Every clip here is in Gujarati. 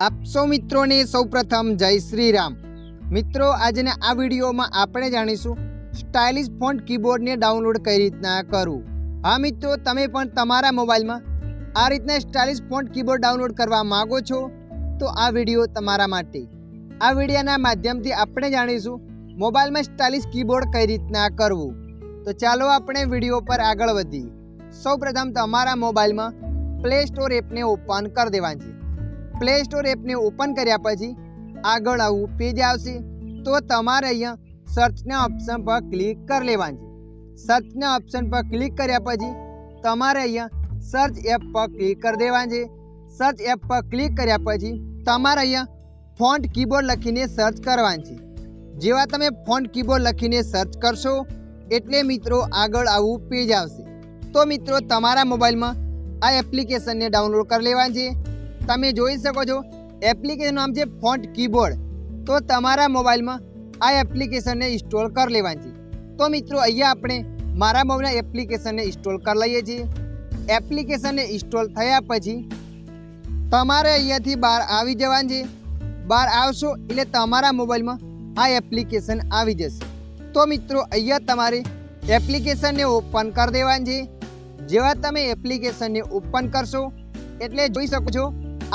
આપ સૌ મિત્રોને સૌપ્રથમ જય શ્રી રામ। મિત્રો આજના આ વિડીયોમાં આપણે જાણીશું સ્ટાઇલિશ ફોન્ટ કીબોર્ડને ડાઉનલોડ કઈ રીતના કરવું। હા મિત્રો, તમે પણ તમારા મોબાઈલમાં આ રીતના સ્ટાઇલિશ ફોન્ટ કીબોર્ડ ડાઉનલોડ કરવા માંગો છો તો આ વિડીયો તમારા માટે। આ વિડીયોના માધ્યમથી આપણે જાણીશું મોબાઈલમાં સ્ટાઇલિશ કીબોર્ડ કઈ રીતના કરવું। તો ચાલો આપણે વિડીયો પર આગળ વધીએ। સૌપ્રથમ તમારા મોબાઈલમાં પ્લે સ્ટોર એપને ઓપન કરી દેવાની છે। प्ले स्टोर एप ने ओपन कर्या पछी आगळ आवुं पेज आवशे तो तमारे अहींया सर्चना ऑप्शन पर क्लिक कर लेवानुं छे। सर्चना ऑप्शन पर क्लिक कर्या पछी तमारे अहींया सर्च एप पर क्लिक कर देवानुं छे। सर्च एप पर क्लिक कर्या पछी तमारे अहींया फॉन्ट कीबोर्ड लखीने सर्च करवानुं छे। जेवा तमे फॉन्ट कीबोर्ड लखीने सर्च करशो एटले मित्रों आगळ आवुं पेज आवशे। तो मित्रों तमारा मोबाइलमां आ एप्लिकेशनने डाउनलॉड कर लेवानुं छे। તમે જોઈ શકો છો એપ્લિકેશન નામ છે ફોન્ટ કીબોર્ડ। તો તમારા મોબાઈલમાં આ એપ્લિકેશનને ઇન્સ્ટોલ કરી લેવાની છે। તો મિત્રો અહીંયા આપણે મારા મોબાઈલના એપ્લિકેશનને ઇન્સ્ટોલ કરી લઈએ છીએ। એપ્લિકેશનને ઇન્સ્ટોલ થયા પછી તમારે અહીંયાથી બહાર આવી જવાનું છે। બહાર આવશો એટલે તમારા મોબાઈલમાં આ એપ્લિકેશન આવી જશે। તો મિત્રો અહીંયા તમારે એપ્લિકેશનને ઓપન કરી દેવાનું છે। જેવા તમે એપ્લિકેશનને ઓપન કરશો એટલે જોઈ શકો છો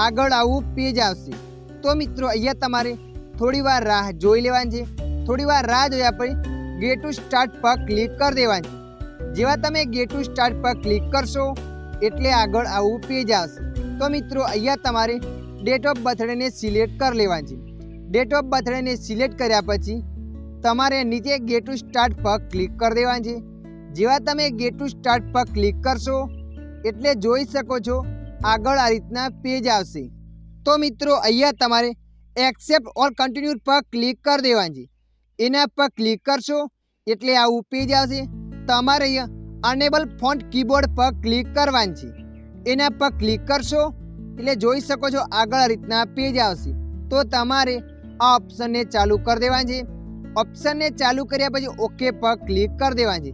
આગળ આવું પેજ આવશે। તો મિત્રો અહીંયા તમારે થોડી વાર રાહ જોઈ લેવાની છે। થોડી વાર રાહ જોયા પછી ગેટ ટુ સ્ટાર્ટ પર ક્લિક કરી દેવાની છે। જેવા તમે ગેટ ટુ સ્ટાર્ટ પર ક્લિક કરશો એટલે આગળ આવું પેજ આવશે। તો મિત્રો અહીંયા તમારે ડેટ ઓફ બર્થડેને સિલેક્ટ કરી લેવાની છે। ડેટ ઓફ બર્થડેને સિલેક્ટ કર્યા પછી તમારે નીચે ગેટ ટુ સ્ટાર્ટ પર ક્લિક કરી દેવાની છે। જેવા તમે ગેટ ટુ સ્ટાર્ટ પર ક્લિક કરશો એટલે જોઈ શકો છો આગળ આ રીતના પેજ આવશે। તો મિત્રો અહીંયા તમારે એક્સેપ્ટ ઓર કન્ટિન્યુ પર ક્લિક કરી દેવાનું છે। એના પર ક્લિક કરશો એટલે આવું પેજ આવશે। તમારે અહીંયા અનેબલ ફોન્ટ કીબોર્ડ પર ક્લિક કરવાનું છે। એના પર ક્લિક કરશો એટલે જોઈ શકો છો આગળ આ રીતના પેજ આવશે। તો તમારે આ ઓપ્શનને ચાલુ કરી દેવાનું છે। ઓપ્શનને ચાલુ કર્યા પછી ઓકે પર ક્લિક કરી દેવાનું છે।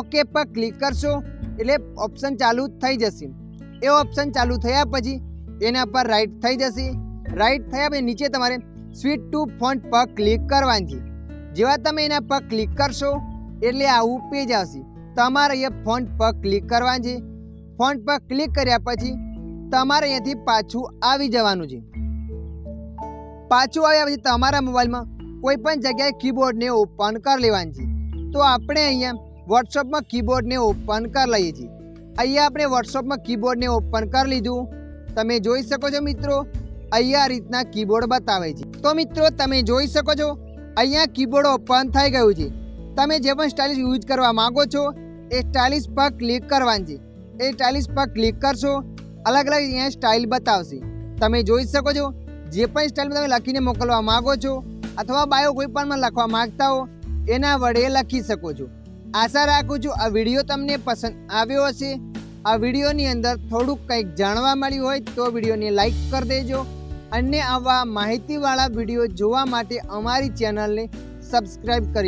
ઓકે પર ક્લિક કરશો એટલે ઓપ્શન ચાલુ થઈ જશે। એ ઓપ્શન ચાલુ થયા પછી એના પર રાઈટ થઈ જશે। રાઈટ થયા પછી નીચે તમારે સ્વિચ ટુ ફોન્ટ પર ક્લિક કરવાનું છે। જેવા તમે એના પર ક્લિક કરશો એટલે આવું પેજ આવશે। તમારે અહીંયા ફોન્ટ પર ક્લિક કરવાનું છે। ફોન્ટ પર ક્લિક કર્યા પછી તમારે અહીંયાથી પાછું આવી જવાનું છે। પાછું આવ્યા પછી તમારા મોબાઈલમાં કોઈ પણ જગ્યાએ કીબોર્ડને ઓપન કરી લેવાનું છે। તો આપણે અહીંયા વોટ્સઅપમાં કીબોર્ડને ઓપન કરી લઈએ છીએ। અહીંયા આપણે વોટ્સઅપમાં કીબોર્ડને ઓપન કરી લીધું। તમે જોઈ શકો છો મિત્રો અહીંયા આ રીતના કીબોર્ડ બતાવે છે। તો મિત્રો તમે જોઈ શકો છો અહીંયા કીબોર્ડ ઓપન થઈ ગયું છે। તમે જે પણ સ્ટાઇલિશ યુઝ કરવા માંગો છો એ સ્ટાઇલિશ પર ક્લિક કરવાની છે। એ સ્ટાઇલિશ પર ક્લિક કરશો અલગ અલગ અહીંયા સ્ટાઇલ બતાવશે। તમે જોઈ શકો છો જે પણ સ્ટાઇલમાં તમે લખીને મોકલવા માંગો છો અથવા બાયો કોઈ પણમાં લખવા માંગતા હો એના વડે લખી શકો છો। આશા રાખું છું આ વિડીયો તમને પસંદ આવ્યો હશે। આ વિડીયોની અંદર થોડુંક કંઈક જાણવા મળ્યું હોય તો વિડીયોને લાઈક કરી દેજો અને આવા માહિતીવાળા વિડીયો જોવા માટે અમારી ચેનલને સબસ્ક્રાઈબ કરી